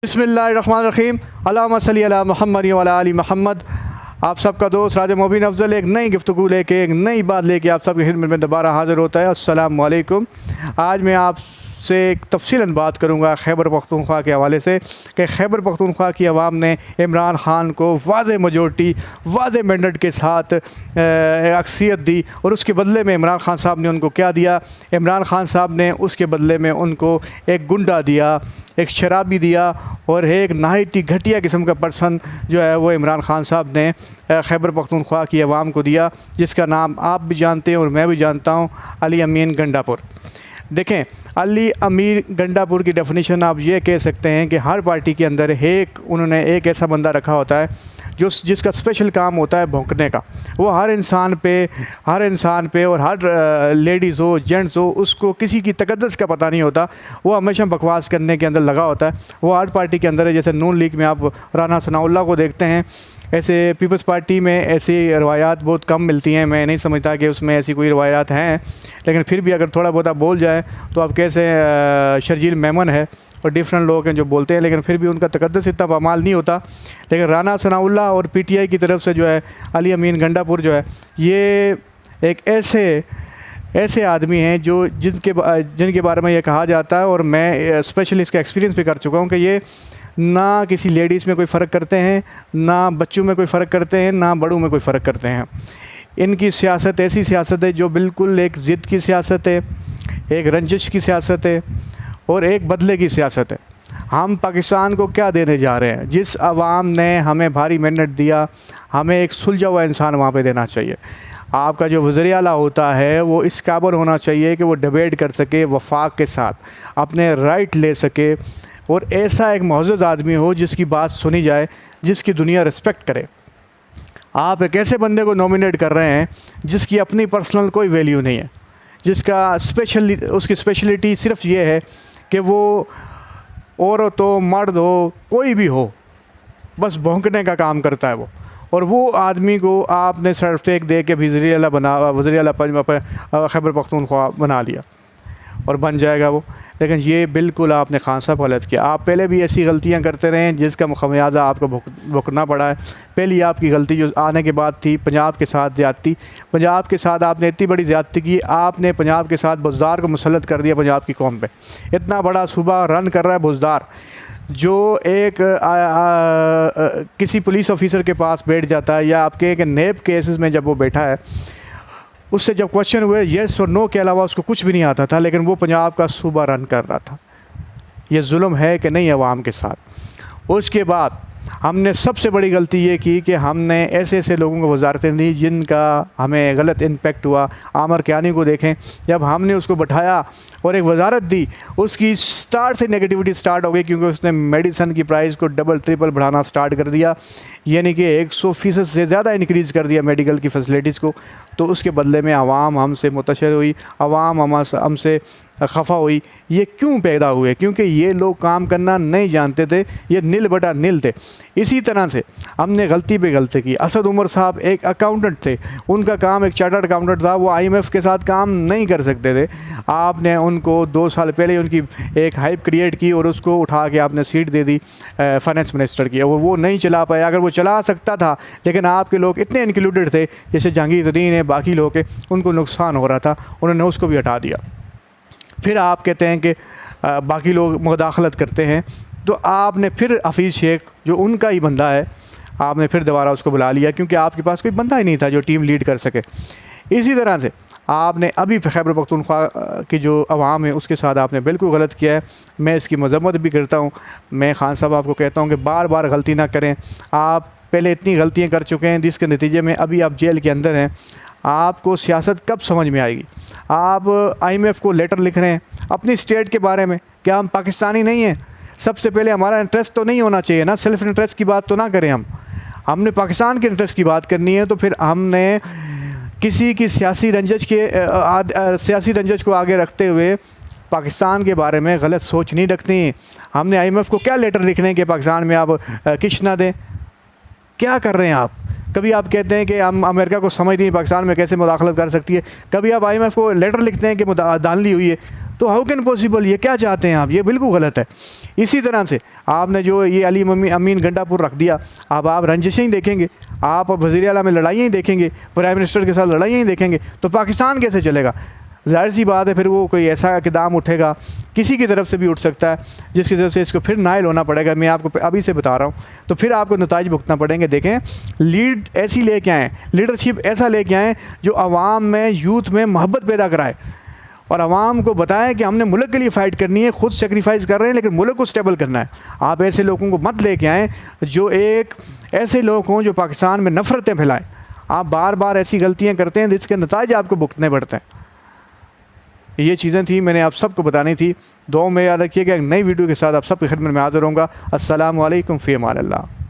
बिस्मिल्लाहिर्रहमानिर्रहीम अल्लाहुम्मा सल्ली अला मुहम्मद व अला आलि मुहम्मद। आप सबका दोस्त राजा मोबिन अफजल एक नई गुफ्तगू लेके एक नई बात लेके आप सबकी खिदमत में दोबारा हाज़िर होता है। अस्सलामु अलैकुम। आज मैं आपसे एक तफसीलन बात करूँगा खैबर पख्तूनख्वा के हवाले से कि खैबर पख्तूनख्वा की आवाम ने इमरान ख़ान को वाज़े मेजॉरिटी वाज़े मैंडेट के साथ अक्सियत दी और उसके बदले में इमरान ख़ान साहब ने उनको क्या दिया। इमरान ख़ान साहब ने उसके बदले में उनको एक गुंडा दिया, एक शराबी दिया और एक नहायत ही घटिया किस्म का पर्सन जो है वो इमरान ख़ान साहब ने खैबर पख्तूनख्वा की आवाम को दिया, जिसका नाम आप भी जानते हैं और मैं भी जानता हूँ, अली अमीन गंडापुर। देखें, अली अमीर गंडापुर की डेफिनेशन आप ये कह सकते हैं कि हर पार्टी के अंदर उन्होंने एक ऐसा बंदा रखा होता है जिसका स्पेशल काम होता है भौंकने का। वो हर इंसान पे और हर लेडीज़ हो जेंट्स हो, उसको किसी की तकद्दस का पता नहीं होता। वो हमेशा बकवास करने के अंदर लगा होता है। वो हर पार्टी के अंदर है। जैसे नून लीग में आप राना सनाउल्लाह को देखते हैं, ऐसे पीपल्स पार्टी में ऐसी रवायात बहुत कम मिलती हैं। मैं नहीं समझता कि उसमें ऐसी कोई रवायात हैं, लेकिन फिर भी अगर थोड़ा बहुत आप बोल जाएँ तो आप कैसे शर्जील मेमन है और डिफरेंट लोग हैं जो बोलते हैं, लेकिन फिर भी उनका तकद्दस इतना पामाल नहीं होता। लेकिन राना सनाउल्लाह और पीटीआई की तरफ से जो है अली अमीन गंडापुर जो है, ये एक ऐसे आदमी हैं जिनके बारे में ये कहा जाता है, और मैं स्पेशली इसका एक्सपीरियंस भी कर चुका हूँ कि ये ना किसी लेडीज़ में कोई फ़र्क करते हैं, ना बच्चों में कोई फ़र्क करते हैं, ना बड़ों में कोई फ़र्क करते हैं। इनकी सियासत ऐसी सियासत है जो बिल्कुल एक ज़िद की सियासत है, एक रंजिश की सियासत है और एक बदले की सियासत है। हम पाकिस्तान को क्या देने जा रहे हैं? जिस आवाम ने हमें भारी मैंडेट दिया, हमें एक सुलझा हुआ इंसान वहाँ पे देना चाहिए। आपका जो वज़ीर आला होता है वो इस काबिल होना चाहिए कि वो डिबेट कर सके, वफाक के साथ अपने राइट ले सके, और ऐसा एक मुअज़्ज़ज़ आदमी हो जिसकी बात सुनी जाए, जिसकी दुनिया रिस्पेक्ट करे। आप एक ऐसे बंदे को नॉमिनेट कर रहे हैं जिसकी अपनी पर्सनल कोई वैल्यू नहीं है, जिसका उसकी स्पेशलिटी सिर्फ ये है कि वो औरत हो, मर्द हो, कोई भी हो, बस भौंकने का काम करता है वो। और वो आदमी को आपने सर्टिफिकेट दे के वज़ीर आला खैबर पख्तूनख्वा बना लिया और बन जाएगा वो। लेकिन ये बिल्कुल आपने खान साहब गलत किया। आप पहले भी ऐसी गलतियां करते रहे हैं जिसका खमियाजा आपको भुगतना पड़ा है। पहली आपकी गलती जो आने के बाद थी पंजाब के साथ ज़्यादती। पंजाब के साथ आपने इतनी बड़ी ज़्यादती की, आपने पंजाब के साथ बुज़दार को मुसल्लत कर दिया पंजाब की कौम पे। इतना बड़ा सूबा रन कर रहा है बुज़दार, जो एक किसी पुलिस ऑफिसर के पास बैठ जाता है, या आपके एक नेब केसेस में जब वो बैठा है, उससे जब क्वेश्चन हुए येस और नो के अलावा उसको कुछ भी नहीं आता था, लेकिन वो पंजाब का सूबा रन कर रहा था। ये जुल्म है कि नहीं अवाम के साथ? उसके बाद हमने सबसे बड़ी गलती ये की कि हमने ऐसे लोगों को वजारतें दी जिनका हमें गलत इम्पेक्ट हुआ। आमर कियानी को देखें, जब हमने उसको बैठाया और एक वजारत दी, उसकी स्टार्ट से नेगेटिविटी स्टार्ट हो गई, क्योंकि उसने मेडिसन की प्राइस को डबल ट्रिपल बढ़ाना स्टार्ट कर दिया, यानी कि 100% से ज़्यादा इंक्रीज़ कर दिया मेडिकल की फैसिलिटीज़ को। तो उसके बदले में आवाम हमसे मुतशर हुई, आवाम हमसे खफा हुई। ये क्यों पैदा हुए? क्योंकि ये लोग काम करना नहीं जानते थे, ये नील बटा नील थे। इसी तरह से हमने गलती पे गलती की। असद उमर साहब एक अकाउंटेंट थे, उनका काम एक चार्टर्ड अकाउंटेंट था, वो IMF के साथ काम नहीं कर सकते थे। आपने उनको 2 साल पहले उनकी एक हाइप क्रिएट की और उसको उठा के आपने सीट दे दी फाइनेंस मिनिस्टर की, और वो नहीं चला पाया। अगर वो चला सकता था, लेकिन आपके लोग इतने इंक्लूडेड थे, जैसे जहांगीर तरीन है, बाकी लोग के, उनको नुकसान हो रहा था, उन्होंने उसको भी हटा दिया। फिर आप कहते हैं कि बाकी लोग मुदाखलत करते हैं, तो आपने फिर हफीज़ शेख जो उनका ही बंदा है, आपने फिर दोबारा उसको बुला लिया, क्योंकि आपके पास कोई बंदा ही नहीं था जो टीम लीड कर सके। इसी तरह से आपने अभी खैबर पख्तूनख्वा की जो अवाम है उसके साथ आपने बिल्कुल गलत किया है। मैं इसकी मजम्मत भी करता हूँ। मैं खान साहब आपको कहता हूँ कि बार बार गलती ना करें। आप पहले इतनी गलतियाँ कर चुके हैं जिसके नतीजे में अभी आप जेल के अंदर हैं। आपको सियासत कब समझ में आएगी? आप IMF को लेटर लिख रहे हैं अपनी स्टेट के बारे में। क्या हम पाकिस्तानी नहीं हैं? सबसे पहले हमारा इंटरेस्ट तो नहीं होना चाहिए ना, सेल्फ इंटरेस्ट की बात तो ना करें हमने पाकिस्तान के इंटरेस्ट की बात करनी है। तो फिर हमने किसी की सियासी रंजश को आगे रखते हुए पाकिस्तान के बारे में गलत सोच नहीं रखती। हमने IMF को क्या लेटर लिखने हैं कि पाकिस्तान में आप किश ना दें? क्या कर रहे हैं आप? कभी आप कहते हैं कि हम अमेरिका को समझ नहीं पाकिस्तान में कैसे मुदाखलत कर सकती है, कभी आप IMF को लेटर लिखते हैं कि धांधली हुई है। तो हाउ कैन पॉसिबल, ये क्या चाहते हैं आप, ये बिल्कुल गलत है। इसी तरह से आपने जो ये अली अमीन गंडापुर रख दिया, अब आप रंजिशें ही देखेंगे, आप वज़ीर आला में लड़ाइयाँ ही देखेंगे, प्राइम मिनिस्टर के साथ लड़ाइयाँ ही देखेंगे, तो पाकिस्तान कैसे चलेगा? ज़ाहिर सी बात है फिर वो कोई ऐसा इक़दाम उठेगा, किसी की तरफ से भी उठ सकता है, जिसकी तरफ से इसको फिर नाइल होना पड़ेगा। मैं आपको अभी से बता रहा हूँ, तो फिर आपको नताइज भुगतना पड़ेंगे। देखें, लीड ऐसी लेके आएँ, लीडरशिप ऐसा लेके आएँ जो आवाम में, यूथ में मोहब्बत पैदा कराए और आवाम को बताएं कि हमने मुल्क के लिए फ़ाइट करनी है, ख़ुद सेक्रीफाइस कर रहे हैं लेकिन मुल्क को स्टेबल करना है। आप ऐसे लोगों को मत लेके आएँ जो एक ऐसे लोग हों जो पाकिस्तान में नफ़रतें फैलाएँ। आप बार बार ऐसी गलतियाँ करते हैं जिसके नताइज आपको भुगतने पड़ते हैं। ये चीज़ें थी, मैंने आप सबको बतानी थी। दुआ में याद रखिएगा, एक नई वीडियो के साथ आप सबकी खिदमत में हाज़िर होऊंगा। अस्सलामु अलैकुम फ़ी अमान अल्लाह।